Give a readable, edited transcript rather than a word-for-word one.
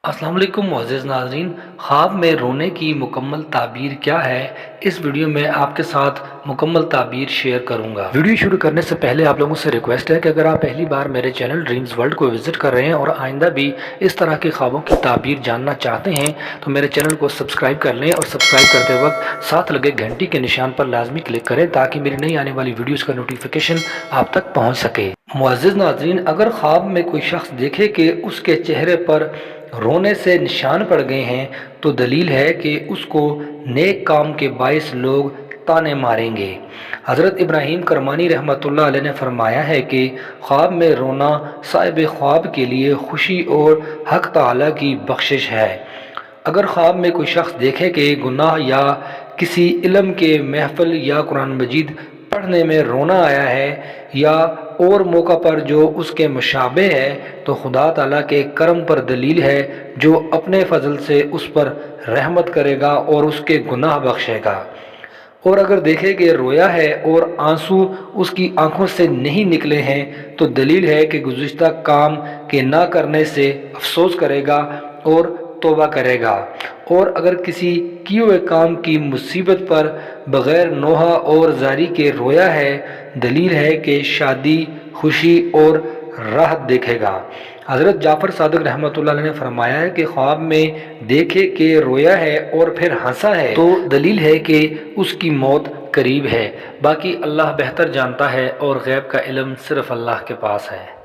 अस्सलाम वालेकुम मुअज़्ज़िज़ नाज़रीन, ख्वाब में रोने की मुकम्मल ताबीर क्या है, इस वीडियो में आपके साथ मुकम्मल ताबीर शेयर करूंगा। वीडियो शुरू करने से पहले आप लोगों से रिक्वेस्ट है कि अगर आप पहली बार मेरे चैनल ड्रीम्स वर्ल्ड को विज़िट कर रहे हैं और आइंदा भी इस तरह के ख्वाबों की ताबीर जानना चाहते हैं तो मेरे चैनल को सब्सक्राइब कर लें और सब्सक्राइब करते वक्त साथ लगे घंटी के निशान पर लाजमी क्लिक करें ताकि मेरी नई आने वाली वीडियोज़ का नोटिफिकेशन आप तक पहुँच सके। मुअज़्ज़िज़ नाज़रीन, अगर ख्वाब में कोई शख्स देखे कि उसके चेहरे पर रोने से निशान पड़ गए हैं तो दलील है कि उसको नेक काम के बाइस लोग ताने मारेंगे। हज़रत इब्राहीम करमानी रहमतुल्लाह अलैह ने फरमाया है कि ख्वाब में रोना साहिब ख्वाब के लिए खुशी और हक ताला की बख्शिश है। अगर ख्वाब में कोई शख्स देखे कि गुनाह या किसी इल्म के महफिल या कुरान मजीद पढ़ने में रोना आया है या और मौका पर जो उसके मुशाबे है तो खुदा ताला के करम पर दलील है जो अपने फजल से उस पर रहमत करेगा और उसके गुनाह बख्शेगा। और अगर देखे कि रोया है और आंसू उसकी आंखों से नहीं निकले हैं तो दलील है कि गुज़िश्ता काम के ना करने से अफसोस करेगा और तौबा करेगा। और अगर किसी किए हुए काम की मुसीबत पर बग़ैर नोहा और जारी के रोया है दलील है कि शादी खुशी और राहत देखेगा। हज़रत जाफ़र सादिक रहमतुल्लाह अलैह ने फरमाया है कि ख्वाब में देखे कि रोया है और फिर हंसा है तो दलील है कि उसकी मौत करीब है। बाकी अल्लाह बेहतर जानता है और गैब का इल्म सिर्फ़ अल्लाह के पास है।